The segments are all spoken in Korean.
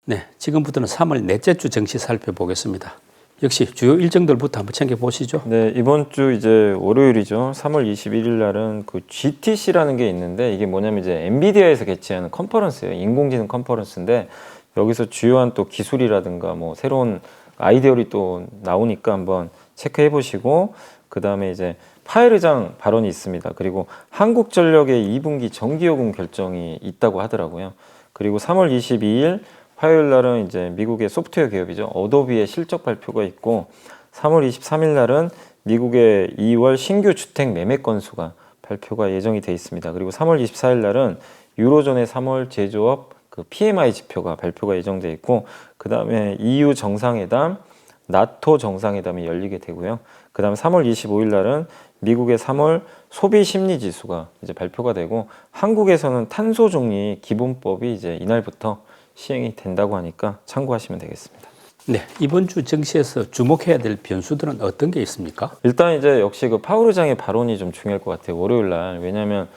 네, 지금부터는 3월 넷째 주 증시 살펴보겠습니다. 역시 주요 일정들부터 한번 챙겨보시죠. 네, 이번 주 이제 월요일이죠. 3월 21일 날은 그 GTC라는 게 있는데 이게 뭐냐면 이제 엔비디아에서 개최하는 컨퍼런스예요. 인공지능 컨퍼런스인데 여기서 주요한 또 기술이라든가 뭐 새로운 아이디어들이 또 나오니까 한번 체크해 보시고 그다음에 이제 파웰 의장 발언이 있습니다. 그리고 한국전력의 2분기 전기요금 결정이 있다고 하더라고요. 그리고 3월 22일 화요일 날은 이제 미국의 소프트웨어 기업이죠. 어도비의 실적 발표가 있고 3월 23일 날은 미국의 2월 신규 주택 매매 건수가 발표가 예정이 돼 있습니다. 그리고 3월 24일 날은 유로존의 3월 제조업 그 PMI 지표가 발표가 예정돼 있고 그다음에 EU 정상회담, 나토 정상회담이 열리게 되고요. 그다음에 3월 25일 날은 미국의 3월 소비 심리 지수가 이제 발표가 되고 한국에서는 탄소 중립 기본법이 이제 이날부터 시행이 된다고 하니까 참고하시면 되겠습니다. 네, 이번 주 증시에서 주목해야 될 변수들은 어떤 게 있습니까? 일단 이제 역시 그 파월 의장의 발언이 좀 중요할 것 같아요. 월요일 날. 왜냐하면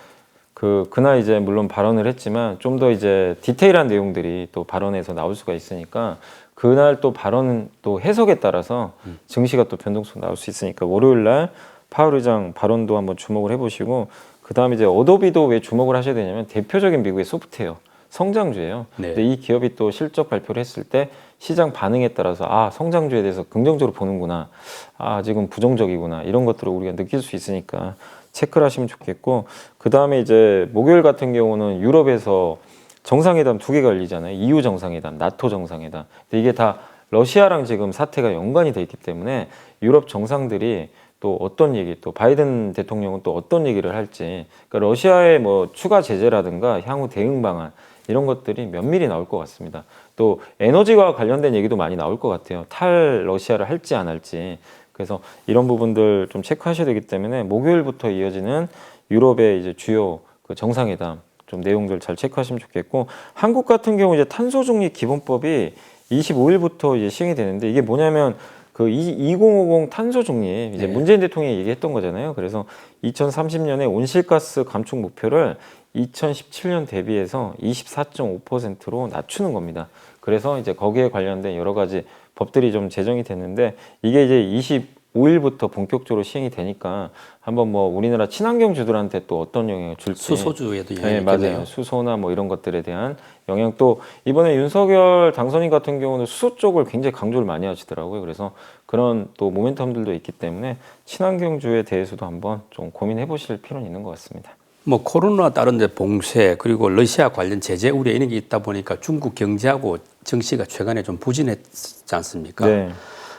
그날 이제 물론 발언을 했지만 좀 더 이제 디테일한 내용들이 또 발언에서 나올 수가 있으니까 그날 또 발언 또 해석에 따라서 증시가 또 변동성 나올 수 있으니까 월요일 날 파월 의장 발언도 한번 주목을 해보시고 그 다음에 이제 어도비도 왜 주목을 하셔야 되냐면 대표적인 미국의 소프트웨어 성장주예요. 네. 근데 이 기업이 또 실적 발표를 했을 때 시장 반응에 따라서 아 성장주에 대해서 긍정적으로 보는구나, 아 아직은 부정적이구나 이런 것들을 우리가 느낄 수 있으니까 체크를 하시면 좋겠고 그 다음에 이제 목요일 같은 경우는 유럽에서 정상회담 2개가 열리잖아요. EU 정상회담, 나토 정상회담. 근데 이게 다 러시아랑 지금 사태가 연관이 돼 있기 때문에 유럽 정상들이 또 어떤 얘기, 또 바이든 대통령은 또 어떤 얘기를 할지, 그러니까 러시아의 뭐 추가 제재라든가 향후 대응 방안 이런 것들이 면밀히 나올 것 같습니다. 또 에너지와 관련된 얘기도 많이 나올 것 같아요. 탈러시아를 할지 안 할지. 그래서 이런 부분들 좀 체크하셔야 되기 때문에 목요일부터 이어지는 유럽의 이제 주요 그 정상회담 좀 내용들 잘 체크하시면 좋겠고 한국 같은 경우 이제 탄소 중립 기본법이 25일부터 이제 시행이 되는데 이게 뭐냐면 그 2050 탄소 중립 이제 네. 문재인 대통령이 얘기했던 거잖아요. 그래서 2030년에 온실가스 감축 목표를 2017년 대비해서 24.5%로 낮추는 겁니다. 그래서 이제 거기에 관련된 여러 가지 법들이 좀 제정이 됐는데 이게 이제 25일부터 본격적으로 시행이 되니까 한번 뭐 우리나라 친환경 주들한테 또 어떤 영향을 줄지 수소주에도 영향이 네, 있겠네요. 맞아요. 수소나 뭐 이런 것들에 대한 영향 또 이번에 윤석열 당선인 같은 경우는 수소 쪽을 굉장히 강조를 많이 하시더라고요. 그래서 그런 또 모멘텀들도 있기 때문에 친환경주에 대해서도 한번 좀 고민해 보실 필요는 있는 것 같습니다. 뭐 코로나 다른 데 봉쇄 그리고 러시아 관련 제재 우려 이런 게 있다 보니까 중국 경제하고 증시가 최근에 좀 부진했지 않습니까? 네.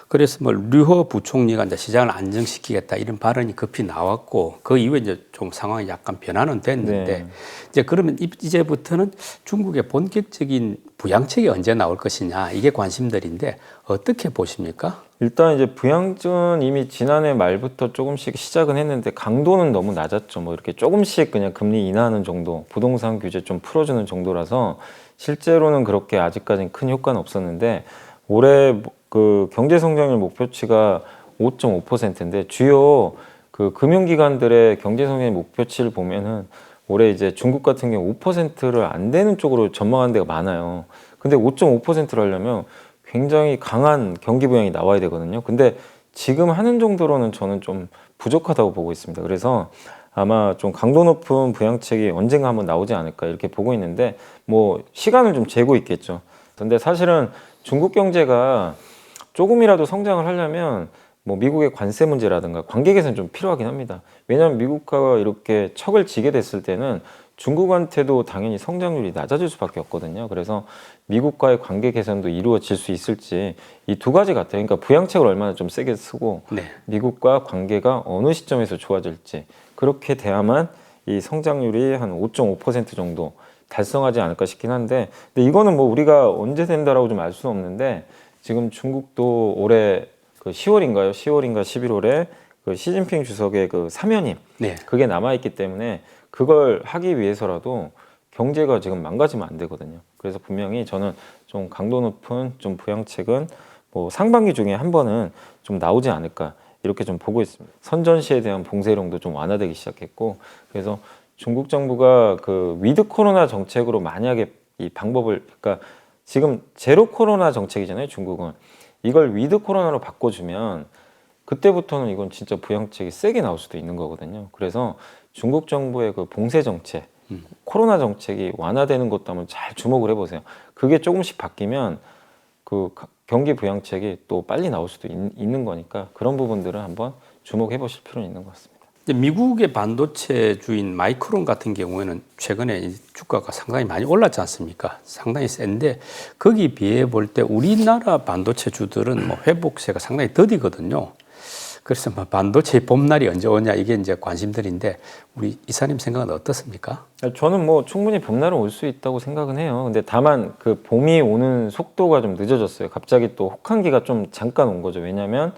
그래서 뭐 류허 부총리가 이제 시장을 안정시키겠다 이런 발언이 급히 나왔고 그 이후에 이제 좀 상황이 약간 변화는 됐는데 네. 이제 그러면 이제부터는 중국의 본격적인 부양책이 언제 나올 것이냐 이게 관심들인데 어떻게 보십니까? 일단 이제 부양증은 이미 지난해 말부터 조금씩 시작은 했는데 강도는 너무 낮았죠. 뭐 이렇게 조금씩 그냥 금리 인하하는 정도, 부동산 규제 좀 풀어주는 정도라서 실제로는 그렇게 아직까지는 큰 효과는 없었는데 올해 그 경제 성장률 목표치가 5.5%인데 주요 그 금융기관들의 경제 성장률 목표치를 보면은 올해 이제 중국 같은 경우 5%를 안 되는 쪽으로 전망하는 데가 많아요. 근데 5.5%를 하려면 굉장히 강한 경기 부양이 나와야 되거든요. 근데 지금 하는 정도로는 저는 좀 부족하다고 보고 있습니다. 그래서 아마 좀 강도 높은 부양책이 언젠가 한번 나오지 않을까 이렇게 보고 있는데 뭐 시간을 좀 재고 있겠죠. 근데 사실은 중국 경제가 조금이라도 성장을 하려면 뭐 미국의 관세 문제라든가 관계 개선 좀 필요하긴 합니다. 왜냐하면 미국과 이렇게 척을 지게 됐을 때는 중국한테도 당연히 성장률이 낮아질 수밖에 없거든요. 그래서 미국과의 관계 개선도 이루어질 수 있을지 이 두 가지 같아요. 그러니까 부양책을 얼마나 좀 세게 쓰고 네. 미국과 관계가 어느 시점에서 좋아질지 그렇게 돼야만 이 성장률이 한 5.5% 정도 달성하지 않을까 싶긴 한데 근데 이거는 뭐 우리가 언제 된다라고 좀 알 수는 없는데 지금 중국도 올해 그 10월인가요? 10월인가 11월에 그 시진핑 주석의 그 사면임 네. 그게 남아 있기 때문에 그걸 하기 위해서라도 경제가 지금 망가지면 안 되거든요. 그래서 분명히 저는 좀 강도 높은 좀 부양책은 뭐 상반기 중에 한 번은 좀 나오지 않을까 이렇게 좀 보고 있습니다. 선전시에 대한 봉쇄령도 좀 완화되기 시작했고 그래서 중국 정부가 그 위드 코로나 정책으로 만약에 이 방법을 그러니까 지금 제로 코로나 정책이잖아요, 중국은. 이걸 위드 코로나로 바꿔주면 그때부터는 이건 진짜 부양책이 세게 나올 수도 있는 거거든요. 그래서 중국 정부의 그 봉쇄 정책, 코로나 정책이 완화되는 것도 한번 잘 주목을 해보세요. 그게 조금씩 바뀌면 그 경기 부양책이 또 빨리 나올 수도 있는 거니까 그런 부분들은 한번 주목해 보실 필요는 있는 것 같습니다. 미국의 반도체주인 마이크론 같은 경우에는 최근에 이 주가가 상당히 많이 올랐지 않습니까? 상당히 센데 거기 비해 볼 때 우리나라 반도체주들은 뭐 회복세가 상당히 더디거든요. 그래서 뭐 반도체의 봄날이 언제 오냐 이게 이제 관심들인데 우리 이사님 생각은 어떻습니까? 저는 뭐 충분히 봄날은 올 수 있다고 생각은 해요. 근데 다만 그 봄이 오는 속도가 좀 늦어졌어요. 갑자기 또 혹한기가 좀 잠깐 온 거죠. 왜냐하면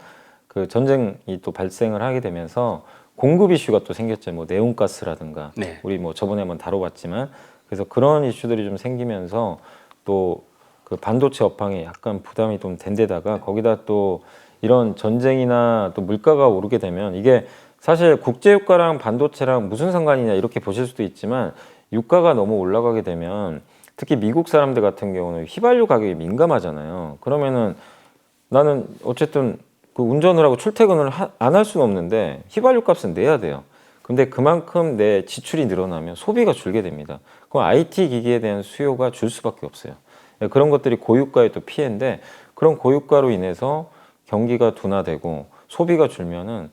그 전쟁이 또 발생을 하게 되면서 공급 이슈가 또 생겼죠. 뭐 네온가스라든가 네. 우리 뭐 저번에 한번 다뤄봤지만 그래서 그런 이슈들이 좀 생기면서 또 그 반도체 업황에 약간 부담이 좀 된 데다가 거기다 또 이런 전쟁이나 또 물가가 오르게 되면 이게 사실 국제 유가랑 반도체랑 무슨 상관이냐 이렇게 보실 수도 있지만 유가가 너무 올라가게 되면 특히 미국 사람들 같은 경우는 휘발유 가격이 민감하잖아요. 그러면은 나는 어쨌든 그 운전을 하고 출퇴근을 안 할 수는 없는데 휘발유 값은 내야 돼요. 근데 그만큼 내 지출이 늘어나면 소비가 줄게 됩니다. 그럼 IT 기기에 대한 수요가 줄 수밖에 없어요. 그런 것들이 고유가의 또 피해인데 그런 고유가로 인해서 경기가 둔화되고 소비가 줄면은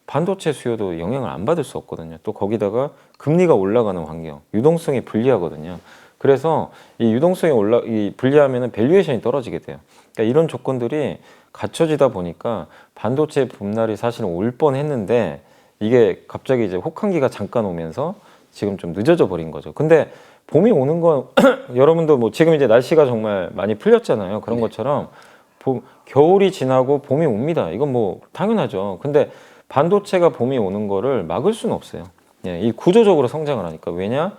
반도체 수요도 영향을 안 받을 수 없거든요. 또 거기다가 금리가 올라가는 환경, 유동성이 불리하거든요. 그래서 이 유동성이 불리하면은 밸류에이션이 떨어지게 돼요. 그러니까 이런 조건들이 갖춰지다 보니까 반도체 봄날이 사실은 올 뻔했는데 이게 갑자기 이제 혹한기가 잠깐 오면서 지금 좀 늦어져 버린 거죠. 근데 봄이 오는 건 여러분도 뭐 지금 이제 날씨가 정말 많이 풀렸잖아요. 그런 것처럼 겨울이 지나고 봄이 옵니다. 이건 뭐 당연하죠. 근데 반도체가 봄이 오는 거를 막을 수는 없어요. 예, 이 구조적으로 성장을 하니까. 왜냐?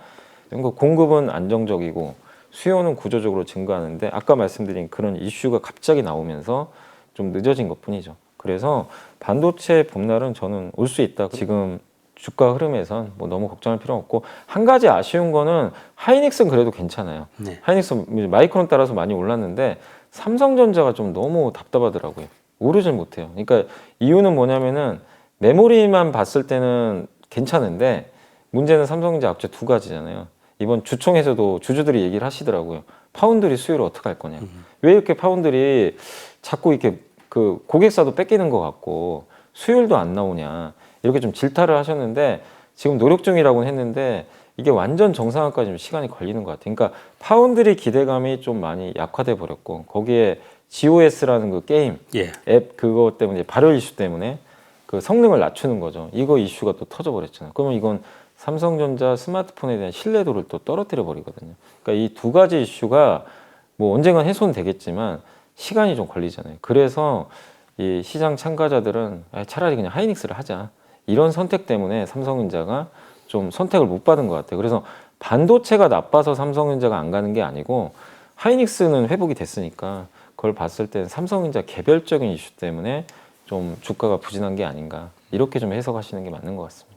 공급은 안정적이고 수요는 구조적으로 증가하는데 아까 말씀드린 그런 이슈가 갑자기 나오면서 좀 늦어진 것 뿐이죠. 그래서 반도체 봄날은 저는 올 수 있다. 지금 주가 흐름에선 뭐 너무 걱정할 필요 없고 한 가지 아쉬운 거는 하이닉스는 그래도 괜찮아요. 네. 하이닉스 마이크론 따라서 많이 올랐는데 삼성전자가 좀 너무 답답하더라고요. 오르질 못해요. 그러니까 이유는 뭐냐면은 메모리만 봤을 때는 괜찮은데 문제는 삼성전자 악재 두 가지잖아요. 이번 주총에서도 주주들이 얘기를 하시더라고요. 파운드리 수요를 어떻게 할 거냐. 왜 이렇게 파운드리 자꾸 이렇게 그 고객사도 뺏기는 것 같고 수율도 안 나오냐. 이렇게 좀 질타를 하셨는데 지금 노력 중이라고는 했는데 이게 완전 정상화까지 좀 시간이 걸리는 것 같아요. 그러니까 파운드리 기대감이 좀 많이 약화돼 버렸고 거기에 GOS라는 그 게임 예. 앱 그거 때문에 발열 이슈 때문에 그 성능을 낮추는 거죠. 이거 이슈가 또 터져 버렸잖아요. 그러면 이건 삼성전자 스마트폰에 대한 신뢰도를 또 떨어뜨려 버리거든요. 그러니까 이 두 가지 이슈가 뭐 언젠간 해소는 되겠지만 시간이 좀 걸리잖아요. 그래서 이 시장 참가자들은 차라리 그냥 하이닉스를 하자. 이런 선택 때문에 삼성전자가 좀 선택을 못 받은 것 같아요. 그래서 반도체가 나빠서 삼성전자가 안 가는 게 아니고 하이닉스는 회복이 됐으니까 그걸 봤을 때는 삼성전자 개별적인 이슈 때문에 좀 주가가 부진한 게 아닌가 이렇게 좀 해석하시는 게 맞는 것 같습니다.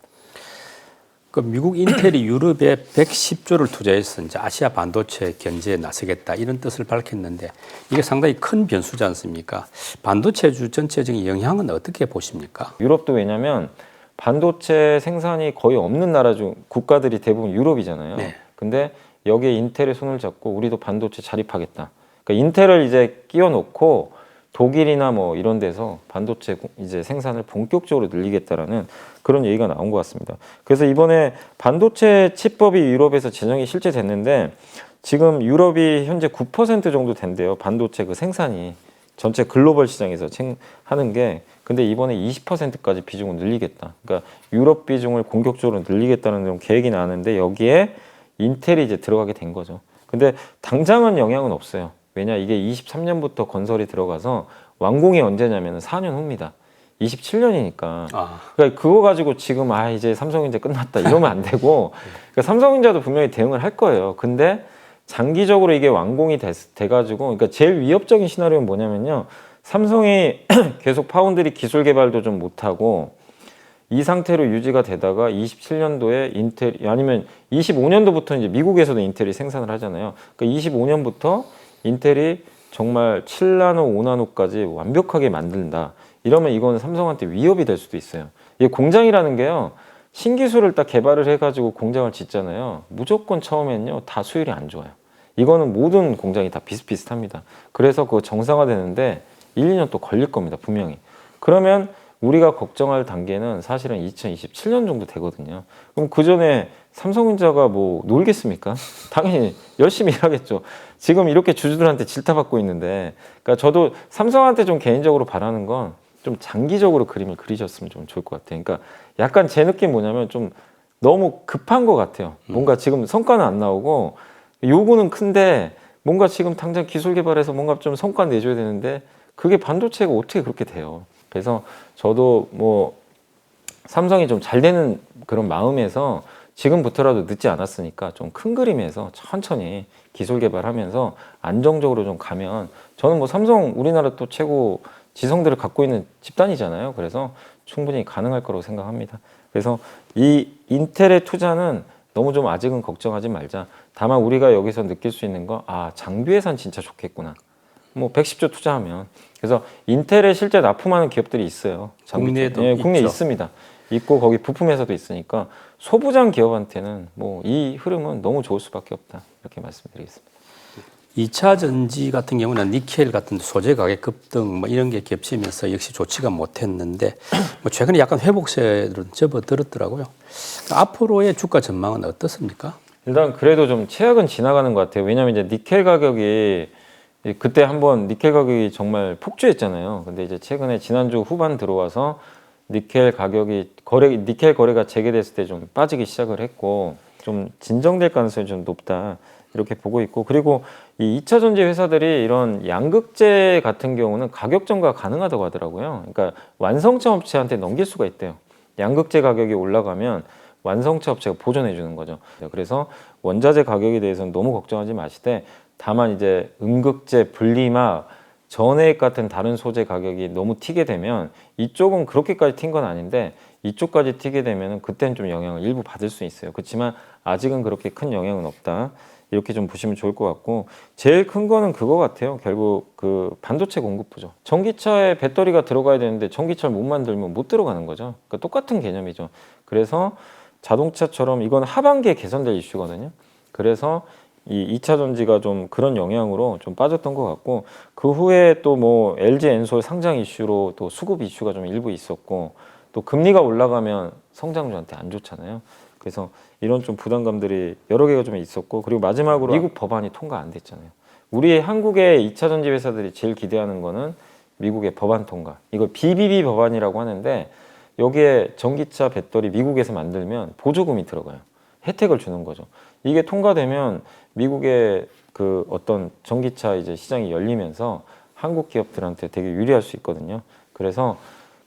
그 미국 인텔이 유럽에 110조를 투자해서 이제 아시아 반도체 견제에 나서겠다 이런 뜻을 밝혔는데 이게 상당히 큰 변수지 않습니까? 반도체주 전체적인 영향은 어떻게 보십니까? 유럽도 왜냐하면 반도체 생산이 거의 없는 나라 중 국가들이 대부분 유럽이잖아요. 네. 근데 여기에 인텔의 손을 잡고 우리도 반도체 자립하겠다. 그러니까 인텔을 이제 끼워놓고 독일이나 뭐 이런 데서 반도체 이제 생산을 본격적으로 늘리겠다라는 그런 얘기가 나온 것 같습니다. 그래서 이번에 반도체 칩법이 유럽에서 제정이 실제 됐는데 지금 유럽이 현재 9% 정도 된대요. 반도체 그 생산이 전체 글로벌 시장에서 하는 게 근데 이번에 20%까지 비중을 늘리겠다. 그러니까 유럽 비중을 공격적으로 늘리겠다는 그런 계획이 나왔는데 여기에 인텔이 이제 들어가게 된 거죠. 근데 당장은 영향은 없어요. 왜냐 이게 23년부터 건설이 들어가서 완공이 언제냐면 4년 후입니다. 27년이니까. 그러니까 그거 가지고 지금 이제 삼성전자 끝났다 이러면 안 되고 그러니까 삼성전자도 분명히 대응을 할 거예요. 근데 장기적으로 이게 완공이 돼가지고 그러니까 제일 위협적인 시나리오는 뭐냐면요. 삼성이 계속 파운드리 기술 개발도 좀 못하고 이 상태로 유지가 되다가 27년도에 인텔 아니면 25년도부터 이제 미국에서도 인텔이 생산을 하잖아요. 그러니까 25년부터 인텔이 정말 7나노, 5나노까지 완벽하게 만든다. 이러면 이거는 삼성한테 위협이 될 수도 있어요. 이게 공장이라는 게요. 신기술을 딱 개발을 해가지고 공장을 짓잖아요. 무조건 처음엔요. 다 수율이 안 좋아요. 이거는 모든 공장이 다 비슷비슷합니다. 그래서 그거 정상화되는데 1, 2년 또 걸릴 겁니다. 분명히. 그러면 우리가 걱정할 단계는 사실은 2027년 정도 되거든요. 그럼 그 전에 삼성전자가 뭐 놀겠습니까? 당연히 열심히 일하겠죠. 지금 이렇게 주주들한테 질타받고 있는데, 그러니까 저도 삼성한테 좀 개인적으로 바라는 건 좀 장기적으로 그림을 그리셨으면 좀 좋을 것 같아요. 그러니까 약간 제 느낌 뭐냐면 좀 너무 급한 것 같아요. 뭔가 지금 성과는 안 나오고 요구는 큰데 뭔가 지금 당장 기술 개발해서 뭔가 좀 성과 내줘야 되는데 그게 반도체가 어떻게 그렇게 돼요. 그래서 저도 뭐 삼성이 좀 잘 되는 그런 마음에서 지금부터라도 늦지 않았으니까 좀 큰 그림에서 천천히 기술 개발하면서 안정적으로 좀 가면 저는 뭐 삼성 우리나라 또 최고 지성들을 갖고 있는 집단이잖아요. 그래서 충분히 가능할 거라고 생각합니다. 그래서 이 인텔의 투자는 너무 좀 아직은 걱정하지 말자. 다만 우리가 여기서 느낄 수 있는 거, 아, 장비 회사는 진짜 좋겠구나. 뭐 110조 투자하면. 그래서 인텔에 실제 납품하는 기업들이 있어요. 국내에도 예, 국내에 있죠. 있습니다. 있고 거기 부품 회사도 있으니까 소부장 기업한테는 뭐 이 흐름은 너무 좋을 수밖에 없다. 이렇게 말씀드리겠습니다. 2차 전지 같은 경우는 니켈 같은 소재 가격 급등 뭐 이런 게 겹치면서 역시 좋지가 못했는데 뭐 최근에 약간 회복세로 접어들었더라고요. 앞으로의 주가 전망은 어떻습니까? 일단 그래도 좀 최악은 지나가는 것 같아요. 왜냐하면 이제 니켈 가격이 그때 한번 니켈 가격이 정말 폭주했잖아요. 근데 이제 최근에 지난주 후반 들어와서 니켈 가격이 니켈 거래가 재개됐을 때 좀 빠지기 시작을 했고 좀 진정될 가능성이 좀 높다. 이렇게 보고 있고, 그리고 이 2차 전지 회사들이 이런 양극재 같은 경우는 가격 전가가 가능하다고 하더라고요. 그러니까 완성차 업체한테 넘길 수가 있대요. 양극재 가격이 올라가면 완성차 업체가 보존해 주는 거죠. 그래서 원자재 가격에 대해서는 너무 걱정하지 마시되, 다만 이제 음극재, 분리막, 전해액 같은 다른 소재 가격이 너무 튀게 되면, 이쪽은 그렇게까지 튄 건 아닌데 이쪽까지 튀게 되면 그때는 좀 영향을 일부 받을 수 있어요. 그렇지만 아직은 그렇게 큰 영향은 없다. 이렇게 좀 보시면 좋을 것 같고, 제일 큰 거는 그거 같아요. 결국 그 반도체 공급부죠. 전기차에 배터리가 들어가야 되는데 전기차를 못 만들면 못 들어가는 거죠. 그러니까 똑같은 개념이죠. 그래서 자동차처럼 이건 하반기에 개선될 이슈거든요. 그래서 이 2차 전지가 좀 그런 영향으로 좀 빠졌던 것 같고, 그 후에 또 뭐 LG 엔솔 상장 이슈로 또 수급 이슈가 좀 일부 있었고, 또 금리가 올라가면 성장주한테 안 좋잖아요. 그래서 이런 좀 부담감들이 여러 개가 좀 있었고, 그리고 마지막으로 미국 법안이 통과 안 됐잖아요. 우리 한국의 2차 전지 회사들이 제일 기대하는 거는 미국의 법안 통과. 이걸 BBB 법안이라고 하는데, 여기에 전기차 배터리 미국에서 만들면 보조금이 들어가요. 혜택을 주는 거죠. 이게 통과되면 미국의 그 어떤 전기차 이제 시장이 열리면서 한국 기업들한테 되게 유리할 수 있거든요. 그래서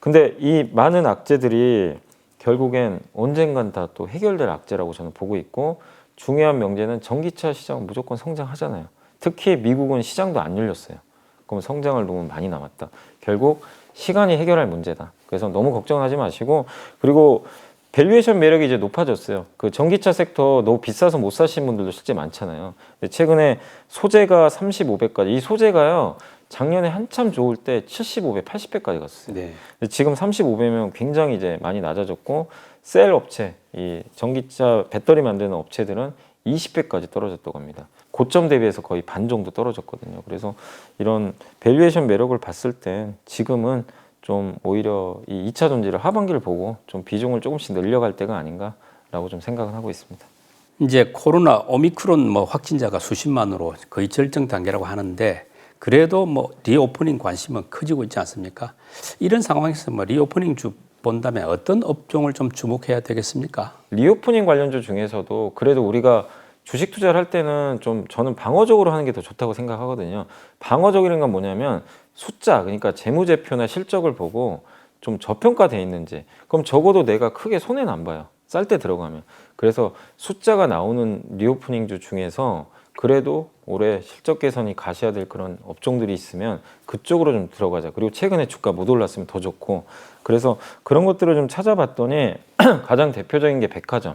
근데 이 많은 악재들이 결국엔 언젠간 다 또 해결될 악재라고 저는 보고 있고, 중요한 명제는 전기차 시장은 무조건 성장하잖아요. 특히 미국은 시장도 안 열렸어요. 그럼 성장을 너무 많이 남았다. 결국 시간이 해결할 문제다. 그래서 너무 걱정하지 마시고, 그리고 밸류에이션 매력이 이제 높아졌어요. 그 전기차 섹터 너무 비싸서 못 사신 분들도 실제 많잖아요. 근데 최근에 소재가 35배까지, 이 소재가요 작년에 한참 좋을 때 75배, 80배까지 갔어요. 네. 근데 지금 35배면 굉장히 이제 많이 낮아졌고, 셀 업체, 이 전기차 배터리 만드는 업체들은 20배까지 떨어졌다고 합니다. 고점 대비해서 거의 반 정도 떨어졌거든요. 그래서 이런 밸류에이션 매력을 봤을 때 지금은 좀 오히려 이 2차 전지를 하반기를 보고 좀 비중을 조금씩 늘려갈 때가 아닌가라고 좀 생각을 하고 있습니다. 이제 코로나 오미크론 뭐 확진자가 수십만으로 거의 절정 단계라고 하는데 그래도 뭐 리오프닝 관심은 커지고 있지 않습니까? 이런 상황에서 뭐 리오프닝 주 본다면 어떤 업종을 좀 주목해야 되겠습니까? 리오프닝 관련주 중에서도 그래도 우리가 주식 투자를 할 때는 좀 저는 방어적으로 하는 게 더 좋다고 생각하거든요. 방어적이라는 건 뭐냐면 숫자, 그러니까 재무제표나 실적을 보고 좀 저평가돼 있는지, 그럼 적어도 내가 크게 손해는 안 봐요. 쌀 때 들어가면. 그래서 숫자가 나오는 리오프닝주 중에서 그래도 올해 실적 개선이 가셔야 될 그런 업종들이 있으면 그쪽으로 좀 들어가자. 그리고 최근에 주가 못 올랐으면 더 좋고, 그래서 그런 것들을 좀 찾아봤더니 가장 대표적인 게 백화점.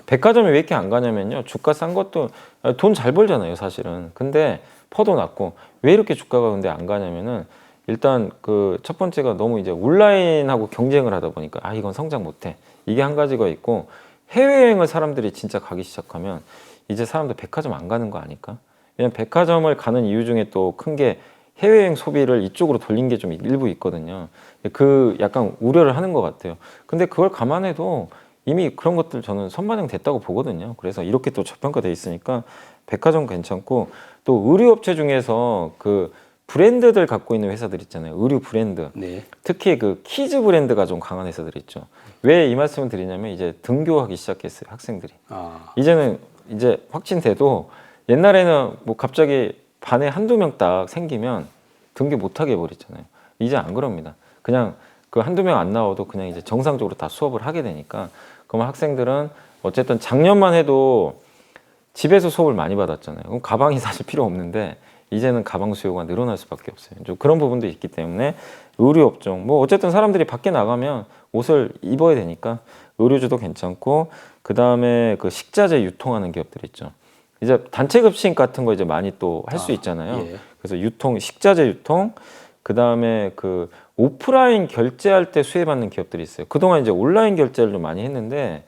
백화점이 왜 이렇게 안 가냐면요, 주가 싼 것도 돈 잘 벌잖아요 사실은. 근데 퍼도 났고 왜 이렇게 주가가 근데 안 가냐면은 일단 그 첫 번째가 너무 이제 온라인하고 경쟁을 하다 보니까 아 이건 성장 못해 이게 한 가지가 있고 해외여행을 사람들이 진짜 가기 시작하면 이제 사람들 백화점 안 가는 거 아닐까? 왜냐면 백화점을 가는 이유 중에 또 큰 게 해외여행 소비를 이쪽으로 돌린 게 좀 일부 있거든요. 그 약간 우려를 하는 것 같아요. 근데 그걸 감안해도 이미 그런 것들 저는 선반영 됐다고 보거든요. 그래서 이렇게 또 저평가돼 있으니까 백화점 괜찮고 또 의류업체 중에서 그 브랜드들 갖고 있는 회사들 있잖아요. 의류 브랜드. 네. 특히 그 키즈 브랜드가 좀 강한 회사들 있죠. 왜 이 말씀을 드리냐면 이제 등교하기 시작했어요. 학생들이. 아, 이제는 이제 확진돼도 옛날에는 뭐 갑자기 반에 한두 명 딱 생기면 등교 못하게 해버렸잖아요. 이제 안 그럽니다. 그냥 그 한두 명 안 나와도 그냥 이제 정상적으로 다 수업을 하게 되니까 그러면 학생들은 어쨌든 작년만 해도 집에서 수업을 많이 받았잖아요. 그럼 가방이 사실 필요 없는데 이제는 가방 수요가 늘어날 수밖에 없어요. 좀 그런 부분도 있기 때문에 의류 업종 뭐 어쨌든 사람들이 밖에 나가면 옷을 입어야 되니까 의류주도 괜찮고 그 다음에 그 식자재 유통하는 기업들 있죠. 이제 단체 급식 같은 거 이제 많이 또 할 수 있잖아요. 예. 그래서 유통 식자재 유통 그 다음에 그 오프라인 결제할 때 수혜받는 기업들이 있어요. 그동안 이제 온라인 결제를 좀 많이 했는데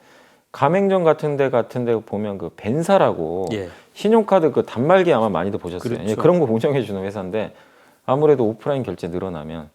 가맹점 같은 데 보면 그 벤사라고 예. 신용카드 그 단말기 아마 많이들 보셨어요. 그렇죠. 그런 거 운영해 주는 회사인데 아무래도 오프라인 결제 늘어나면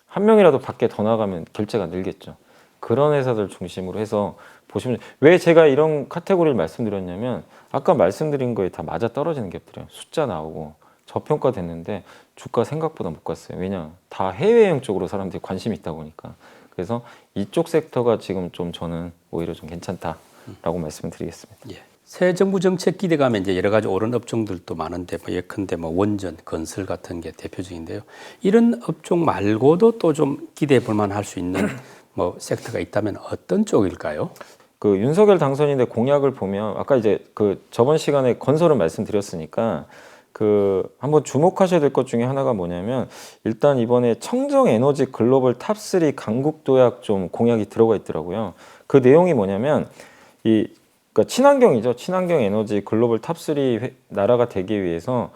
한 명이라도 밖에 더 나가면 결제가 늘겠죠. 그런 회사들 중심으로 해서 보시면 왜 제가 이런 카테고리를 말씀드렸냐면 아까 말씀드린 거에 다 맞아 떨어지는 기업들이에요. 숫자 나오고 저평가 됐는데 주가 생각보다 못 갔어요. 왜냐 다 해외여행 쪽으로 사람들이 관심이 있다 보니까. 그래서 이쪽 섹터가 지금 좀 저는 오히려 좀 괜찮다라고 말씀을 드리겠습니다. 예. 새 정부 정책 기대감에 이제 여러 가지 오른 업종들도 많은데 뭐 예컨대 뭐 원전, 건설 같은 게 대표적인데요. 이런 업종 말고도 또 좀 기대해 볼 만할 수 있는 뭐 섹터가 있다면 어떤 쪽일까요? 그 윤석열 당선인의 공약을 보면 아까 이제 그 저번 시간에 건설을 말씀드렸으니까 그 한번 주목하셔야 될 것 중에 하나가 뭐냐면 일단 이번에 청정 에너지 글로벌 탑3 강국 도약 좀 공약이 들어가 있더라고요. 그 내용이 뭐냐면 이 그러니까 친환경이죠. 친환경 에너지 글로벌 탑3 나라가 되기 위해서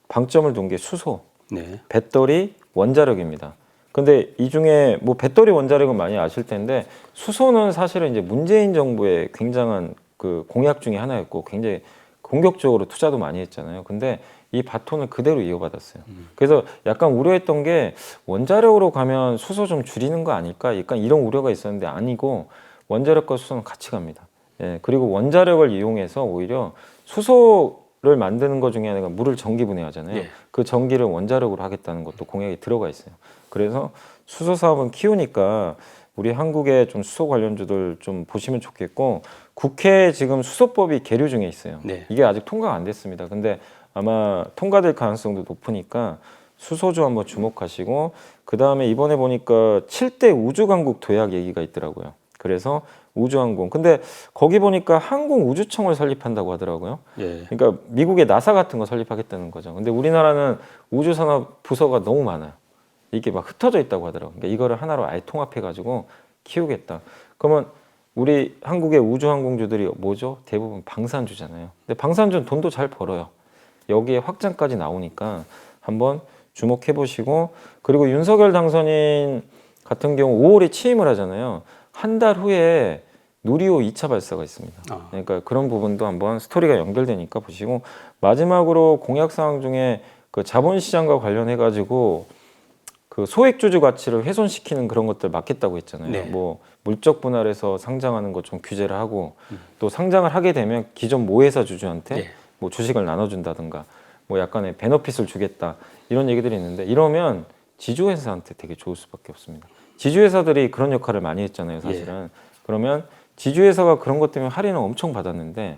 방점을 둔 게 수소, 네. 배터리, 원자력입니다. 근데 이 중에 뭐 배터리 원자력은 많이 아실 텐데 수소는 사실은 이제 문재인 정부의 굉장한 그 공약 중에 하나였고 굉장히 공격적으로 투자도 많이 했잖아요. 근데 이 바톤을 그대로 이어받았어요. 그래서 약간 우려했던 게 원자력으로 가면 수소 좀 줄이는 거 아닐까? 약간 이런 우려가 있었는데 아니고 원자력과 수소는 같이 갑니다. 예, 그리고 원자력을 이용해서 오히려 수소를 만드는 것 중에 하나가 물을 전기 분해하잖아요. 예. 그 전기를 원자력으로 하겠다는 것도 공약이 들어가 있어요. 그래서 수소 사업은 키우니까 우리 한국의 좀 수소 관련주들 좀 보시면 좋겠고 국회에 지금 수소법이 계류 중에 있어요. 네. 이게 아직 통과가 안 됐습니다. 근데 아마 통과될 가능성도 높으니까 수소주 한번 주목하시고 그 다음에 이번에 보니까 7대 우주강국 도약 얘기가 있더라고요. 그래서 우주항공. 근데 거기 보니까 항공우주청을 설립한다고 하더라고요. 예. 그러니까 미국의 나사 같은 거 설립하겠다는 거죠. 근데 우리나라는 우주산업 부서가 너무 많아요. 이게 막 흩어져 있다고 하더라고요. 그러니까 이거를 하나로 아예 통합해가지고 키우겠다. 그러면 우리 한국의 우주항공주들이 뭐죠? 대부분 방산주잖아요. 근데 방산주는 돈도 잘 벌어요. 여기에 확장까지 나오니까 한번 주목해 보시고 그리고 윤석열 당선인 같은 경우 5월에 취임을 하잖아요. 한 달 후에 누리호 2차 발사가 있습니다. 그러니까 그런 부분도 한번 스토리가 연결되니까 보시고 마지막으로 공약 사항 중에 그 자본시장과 관련해 가지고 그 소액주주 가치를 훼손시키는 그런 것들 막겠다고 했잖아요. 네. 뭐 물적 분할해서 상장하는 것 좀 규제를 하고 또 상장을 하게 되면 기존 모회사 주주한테 네. 뭐 주식을 나눠준다든가 뭐 약간의 베너핏을 주겠다 이런 얘기들이 있는데 이러면 지주회사한테 되게 좋을 수밖에 없습니다. 지주회사들이 그런 역할을 많이 했잖아요, 사실은. 그러면 지주회사가 그런 것 때문에 할인을 엄청 받았는데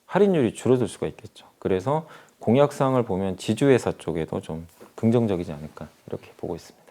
할인율이 줄어들 수가 있겠죠. 그래서 공약사항을 보면 지주회사 쪽에도 좀 긍정적이지 않을까 이렇게 보고 있습니다.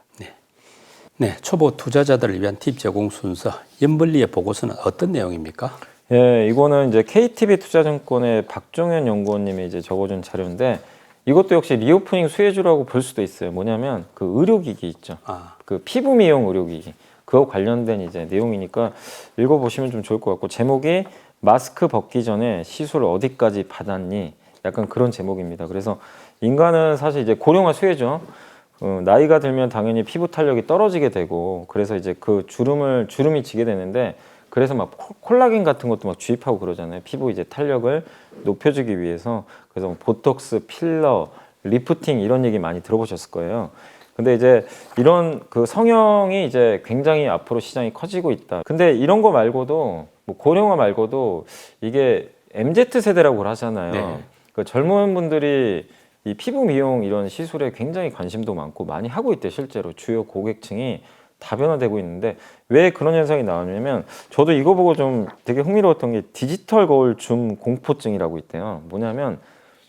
네, 초보 투자자들을 위한 팁 제공 순서 연벌리의 보고서는 어떤 내용입니까? 예, 이거는 이제 KTB 투자증권의 박종현 연구원님이 이제 적어준 자료인데 이것도 역시 리오프닝 수혜주라고 볼 수도 있어요. 뭐냐면 그 의료기기 있죠. 그 피부 미용 의료기기 그거 관련된 이제 내용이니까 읽어보시면 좀 좋을 것 같고 제목이 마스크 벗기 전에 시술 어디까지 받았니? 약간 그런 제목입니다. 그래서 인간은 사실 이제 고령화 수혜죠. 나이가 들면 당연히 피부 탄력이 떨어지게 되고 그래서 이제 그 주름이 지게 되는데 그래서 막 콜라겐 같은 것도 막 주입하고 그러잖아요. 피부 이제 탄력을 높여주기 위해서. 그래서 뭐 보톡스, 필러, 리프팅 이런 얘기 많이 들어보셨을 거예요. 근데 이제 이런 그 성형이 이제 굉장히 앞으로 시장이 커지고 있다. 근데 이런 거 말고도 뭐 고령화 말고도 이게 MZ 세대라고 하잖아요. 네. 그 젊은 분들이 이 피부 미용 이런 시술에 굉장히 관심도 많고 많이 하고 있대요. 실제로 주요 고객층이 다변화되고 있는데 왜 그런 현상이 나오냐면 저도 이거 보고 좀 되게 흥미로웠던 게 디지털 거울 줌 공포증이라고 있대요. 뭐냐면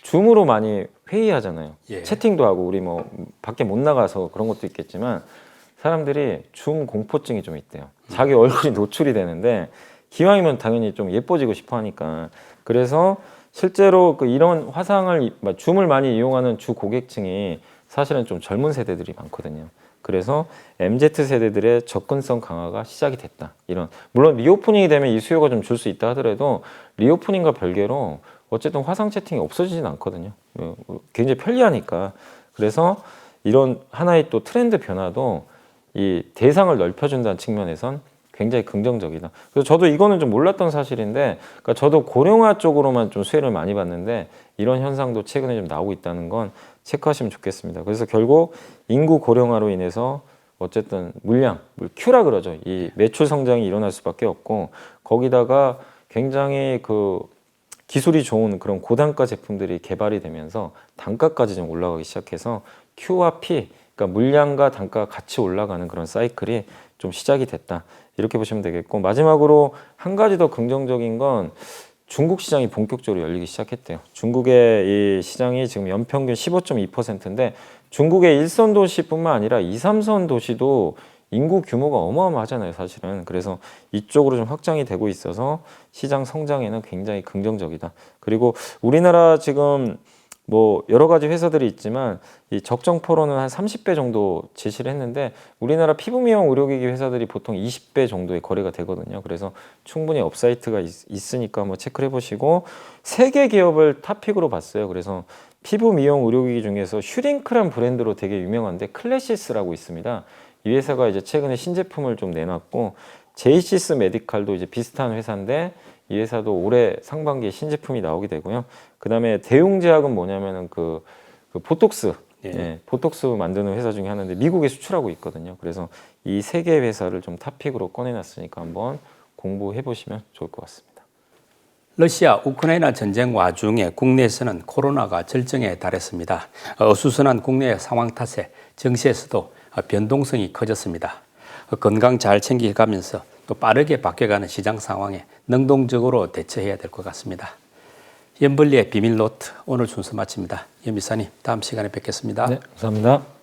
줌으로 많이 회의하잖아요. 예. 채팅도 하고 우리 뭐 밖에 못 나가서 그런 것도 있겠지만 사람들이 줌 공포증이 좀 있대요. 자기 얼굴이 노출이 되는데 기왕이면 당연히 좀 예뻐지고 싶어 하니까. 그래서 실제로 그 이런 화상을 줌을 많이 이용하는 주 고객층이 사실은 좀 젊은 세대들이 많거든요. 그래서 MZ 세대들의 접근성 강화가 시작이 됐다. 이런 물론 리오프닝이 되면 이 수요가 좀 줄 수 있다 하더라도 리오프닝과 별개로 어쨌든 화상 채팅이 없어지진 않거든요. 굉장히 편리하니까. 그래서 이런 하나의 또 트렌드 변화도 이 대상을 넓혀준다는 측면에선 굉장히 긍정적이다. 그래서 저도 이거는 좀 몰랐던 사실인데, 그러니까 저도 고령화 쪽으로만 좀 수혜를 많이 받는데 이런 현상도 최근에 좀 나오고 있다는 건 체크하시면 좋겠습니다. 그래서 결국 인구 고령화로 인해서 어쨌든 물량, Q라 그러죠. 이 매출 성장이 일어날 수밖에 없고 거기다가 굉장히 그 기술이 좋은 그런 고단가 제품들이 개발이 되면서 단가까지 좀 올라가기 시작해서 Q와 P, 그러니까 물량과 단가가 같이 올라가는 그런 사이클이 좀 시작이 됐다. 이렇게 보시면 되겠고 마지막으로 한 가지 더 긍정적인 건 중국 시장이 본격적으로 열리기 시작했대요. 중국의 이 시장이 지금 연평균 15.2%인데 중국의 1선 도시뿐만 아니라 2, 3선 도시도 인구 규모가 어마어마하잖아요, 사실은. 그래서 이쪽으로 좀 확장이 되고 있어서 시장 성장에는 굉장히 긍정적이다. 그리고 우리나라 지금 뭐 여러 가지 회사들이 있지만 이 적정포로는 한 30배 정도 제시를 했는데 우리나라 피부 미용 의료기기 회사들이 보통 20배 정도의 거래가 되거든요. 그래서 충분히 업사이트가 있으니까 한번 체크를 해보시고 3개 기업을 탑픽으로 봤어요. 그래서 피부 미용 의료기기 중에서 슈링크란 브랜드로 되게 유명한데 클래시스라고 있습니다. 이 회사가 이제 최근에 신제품을 좀 내놨고 제이시스 메디칼도 이제 비슷한 회사인데 이 회사도 올해 상반기에 신제품이 나오게 되고요. 그 다음에 대웅제약은 뭐냐면은 그 보톡스, 예, 보톡스 만드는 회사 중에 하나인데 미국에 수출하고 있거든요. 그래서 이 3개 회사를 좀 탑픽으로 꺼내놨으니까 한번 공부해 보시면 좋을 것 같습니다. 러시아 우크라이나 전쟁 와중에 국내에서는 코로나가 절정에 달했습니다. 어수선한 국내 상황 탓에 정시에서도 변동성이 커졌습니다. 건강 잘 챙겨가면서 또 빠르게 바뀌어가는 시장 상황에 능동적으로 대처해야 될 것 같습니다. 연벌리의 비밀 노트 오늘 순서 마칩니다. 연 비사님 다음 시간에 뵙겠습니다. 네, 감사합니다.